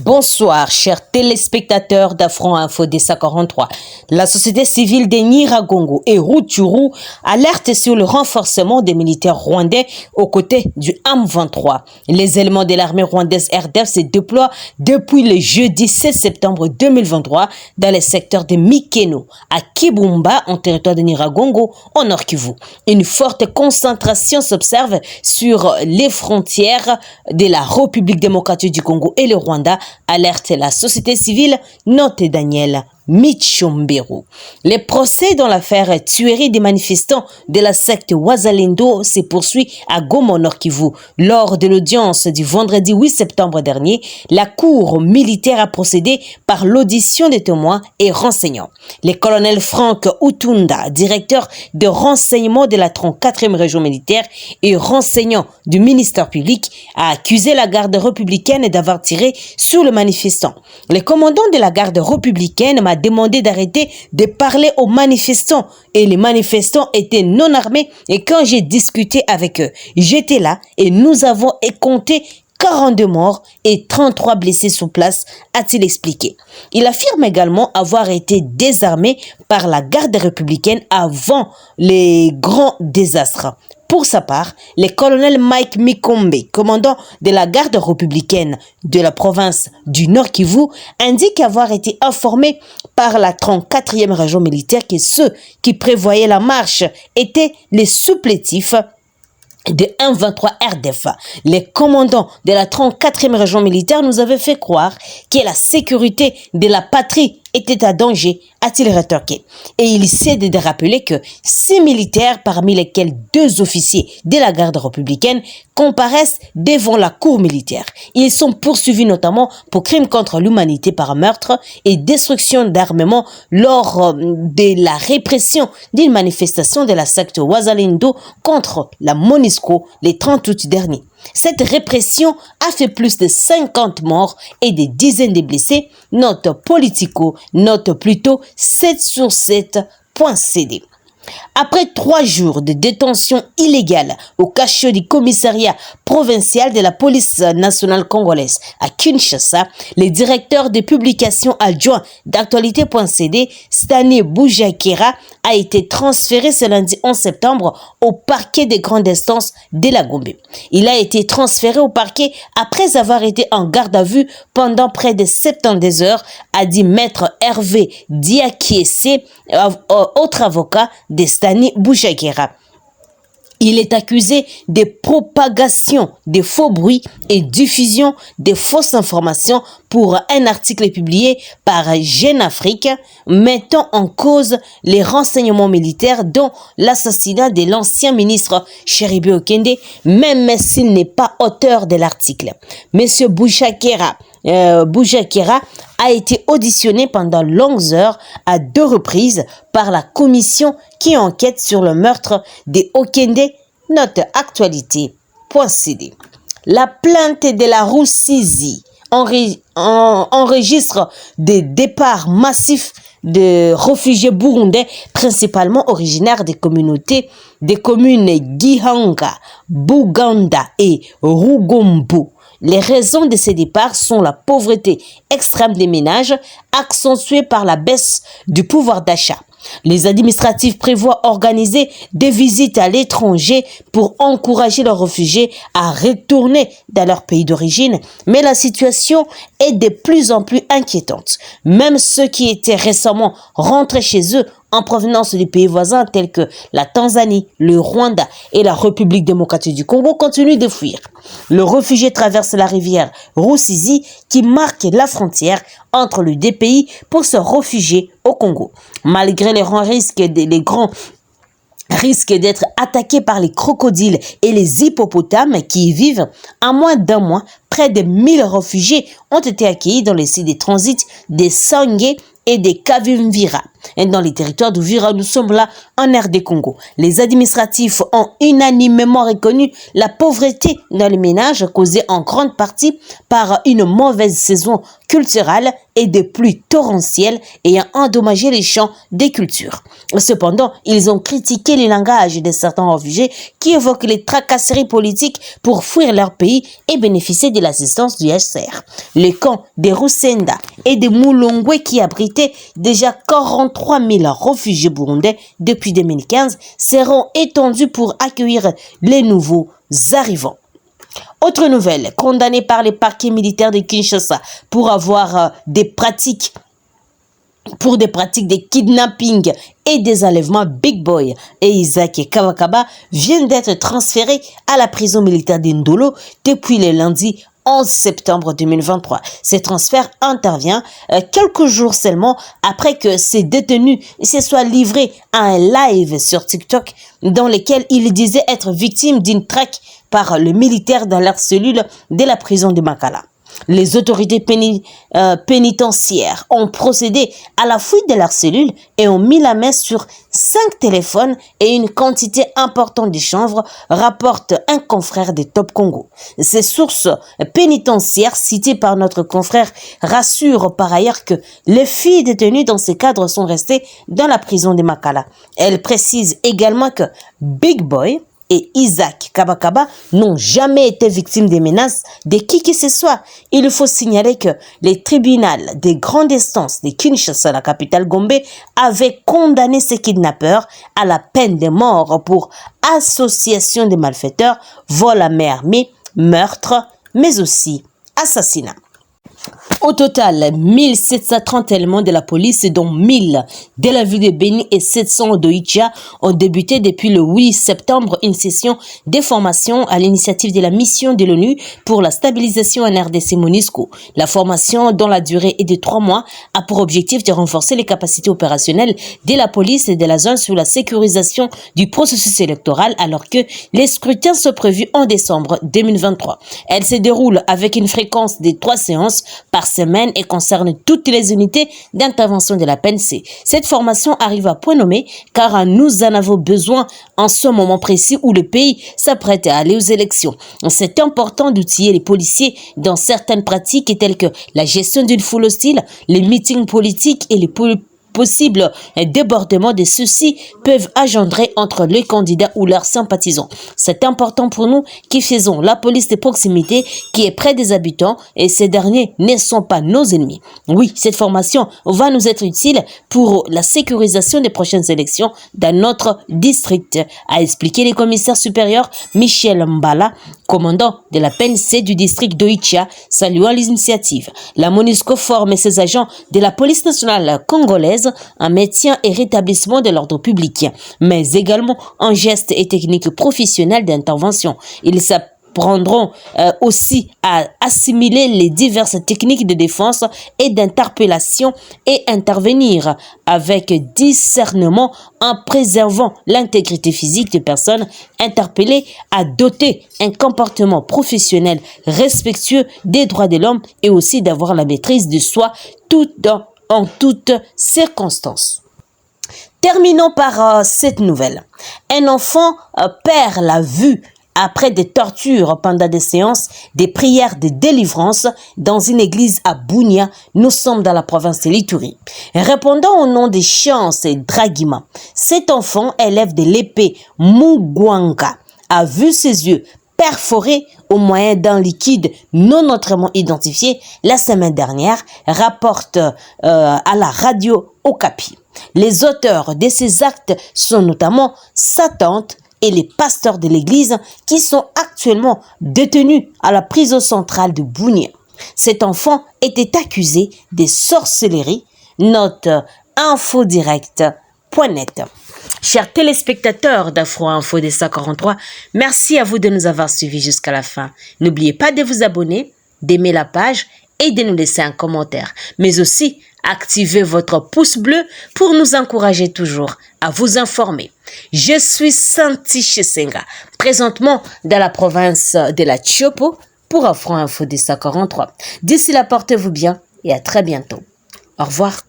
Bonsoir, chers téléspectateurs d'Afro Info DESA 43. La société civile de Nyiragongo et Rutshuru alerte sur le renforcement des militaires rwandais aux côtés du M23. Les éléments de l'armée rwandaise RDF se déploient depuis le jeudi 16 septembre 2023 dans les secteurs de Mikeno, à Kibumba, en territoire de Nyiragongo, au Nord Kivu. Une forte concentration s'observe sur les frontières de la République démocratique du Congo et le Rwanda, alerte la société civile, note Daniel Michomberu. Les procès dans l'affaire tuerie des manifestants de la secte Wazalendo se poursuit à Goma, Nord Kivu. Lors de l'audience du vendredi 8 septembre dernier, la cour militaire a procédé par l'audition des témoins et renseignants. Le colonel Frank Utunda, directeur de renseignement de la 34e région militaire et renseignant du ministère public, a accusé la garde républicaine d'avoir tiré sur le manifestant. Le commandant de la garde républicaine m'a demandé d'arrêter de parler aux manifestants et les manifestants étaient non armés et quand j'ai discuté avec eux, j'étais là et nous avons compté 42 morts et 33 blessés sur place, a-t-il expliqué. Il affirme également avoir été désarmé par la garde républicaine avant les grands désastres. Pour sa part, le colonel Mike Mikombe, commandant de la garde républicaine de la province du Nord Kivu, indique avoir été informé par la 34e région militaire que ceux qui prévoyaient la marche étaient les supplétifs de 1-23 RDF. Les commandants de la 34e région militaire nous avaient fait croire que la sécurité de la patrie était à danger, a-t-il rétorqué. Et il cède de rappeler que 6 militaires, parmi lesquels 2 officiers de la garde républicaine, comparaissent devant la cour militaire. Ils sont poursuivis notamment pour crimes contre l'humanité par meurtre et destruction d'armement lors de la répression d'une manifestation de la secte Wazalendo contre la MONUSCO le 30 août dernier. Cette répression a fait plus de 50 morts et des dizaines de blessés. Note Politico, note plutôt 7 sur 7.cd. Après 3 jours de détention illégale au cachot du commissariat provincial de la police nationale congolaise à Kinshasa, le directeur de publication adjoint d'actualité.cd, Stani Boujakera, a été transféré ce lundi 11 septembre au parquet des grandes instances de la Gombe. Il a été transféré au parquet après avoir été en garde à vue pendant près de 72 heures, a dit maître Hervé Diakiese, autre avocat de Stani Boujakera. Il est accusé de propagation de faux bruits et diffusion de fausses informations pour un article publié par Jeune Afrique mettant en cause les renseignements militaires dont l'assassinat de l'ancien ministre Cheribe Okende, même s'il n'est pas auteur de l'article. Monsieur Boujakera a été auditionné pendant longues heures à 2 reprises par la commission qui enquête sur le meurtre de Okende, note actualité.cd. La plainte de la Rusizi enregistre des départs massifs de réfugiés burundais, principalement originaires des communes Gihanga, Buganda et Rugombo. Les raisons de ces départs sont la pauvreté extrême des ménages, accentuée par la baisse du pouvoir d'achat. Les administratifs prévoient organiser des visites à l'étranger pour encourager leurs réfugiés à retourner dans leur pays d'origine, mais la situation est de plus en plus inquiétante. Même ceux qui étaient récemment rentrés chez eux en provenance des pays voisins tels que la Tanzanie, le Rwanda et la République démocratique du Congo continuent de fuir. Le réfugié traverse la rivière Rusizi qui marque la frontière entre les 2 pays pour se réfugier au Congo. Malgré les grands risques d'être attaqués par les crocodiles et les hippopotames qui y vivent, en moins d'1 mois, près de 1000 réfugiés ont été accueillis dans les sites de transit des Sangé et des Kavimvira. Et dans les territoires d'Uvira, nous sommes là en RD Congo. Les administratifs ont unanimement reconnu la pauvreté dans les ménages causée en grande partie par une mauvaise saison culturelle et des pluies torrentielles ayant endommagé les champs des cultures. Cependant, ils ont critiqué les langages de certains réfugiés qui évoquent les tracasseries politiques pour fuir leur pays et bénéficier de l'assistance du HCR. Les camps de Rusenda et de Mulongwe qui abritaient déjà 43 000 réfugiés burundais depuis 2015 seront étendus pour accueillir les nouveaux arrivants. Autre nouvelle, condamné par les parquets militaires de Kinshasa pour avoir des pratiques de kidnapping et des enlèvements, Big Boy et Isaac Kabakaba viennent d'être transférés à la prison militaire d'Indolo depuis le lundi 11 septembre 2023. Ce transfert intervient quelques jours seulement après que ces détenus se soient livrés à un live sur TikTok dans lequel ils disaient être victimes d'une traque par le militaire dans leur cellule de la prison de Makala. Les autorités pénitentiaires ont procédé à la fouille de leur cellule et ont mis la main sur 5 téléphones et une quantité importante de chanvre, rapporte un confrère de Top Congo. Ces sources pénitentiaires citées par notre confrère rassurent par ailleurs que les filles détenues dans ces cadres sont restées dans la prison de Makala. Elles précisent également que Big Boy et Isaac Kabakaba n'ont jamais été victimes des menaces de qui que ce soit. Il faut signaler que les tribunaux des grandes instances de Kinshasa, la capitale Gombe, avaient condamné ces kidnappeurs à la peine de mort pour association de malfaiteurs, vol à main armée, meurtre, mais aussi assassinat. Au total, 1730 éléments de la police, dont 1000 de la ville de Beni et 700 d'Oicha, ont débuté depuis le 8 septembre une session de formation à l'initiative de la mission de l'ONU pour la stabilisation en RDC MONUSCO. La formation, dont la durée est de 3 mois, a pour objectif de renforcer les capacités opérationnelles de la police et de la zone sur la sécurisation du processus électoral alors que les scrutins sont prévus en décembre 2023. Elle se déroule avec une fréquence de 3 séances par semaine et concerne toutes les unités d'intervention de la PNC. Cette formation arrive à point nommé car nous en avons besoin en ce moment précis où le pays s'apprête à aller aux élections. C'est important d'outiller les policiers dans certaines pratiques telles que la gestion d'une foule hostile, les meetings politiques et les possibles débordements de ceux-ci peuvent engendrer entre les candidats ou leurs sympathisants. C'est important pour nous qui faisons la police de proximité qui est près des habitants et ces derniers ne sont pas nos ennemis. Oui, cette formation va nous être utile pour la sécurisation des prochaines élections dans notre district, a expliqué le commissaire supérieur Michel Mbala, commandant de la PNC du district d'Oicha, saluant les initiatives. La MONUSCO forme ses agents de la police nationale congolaise en maintien et rétablissement de l'ordre public, mais également en gestes et techniques professionnelles d'intervention. Ils s'apprendront aussi à assimiler les diverses techniques de défense et d'interpellation et intervenir avec discernement en préservant l'intégrité physique des personnes interpellées, à doter un comportement professionnel respectueux des droits de l'homme et aussi d'avoir la maîtrise de soi en toutes circonstances. Terminons par cette nouvelle. Un enfant perd la vue après des tortures pendant des séances, des prières de délivrance dans une église à Bunia. Nous sommes dans la province de l'Ituri. Répondant au nom de Chance et Dragima, cet enfant, élève de l'épée Mugwanga, a vu ses yeux perforés au moyen d'un liquide non autrement identifié la semaine dernière, rapporte à la radio Okapi. Les auteurs de ces actes sont notamment sa tante et les pasteurs de l'église qui sont actuellement détenus à la prison centrale de Bunia. Cet enfant était accusé de sorcellerie. Note infodirect.net. Chers téléspectateurs d'Afro Info des 143, merci à vous de nous avoir suivis jusqu'à la fin. N'oubliez pas de vous abonner, d'aimer la page et de nous laisser un commentaire. Mais aussi, activez votre pouce bleu pour nous encourager toujours à vous informer. Je suis Santi Chesenga, présentement dans la province de la Tchopo pour Afro Info des 143. D'ici là, portez-vous bien et à très bientôt. Au revoir.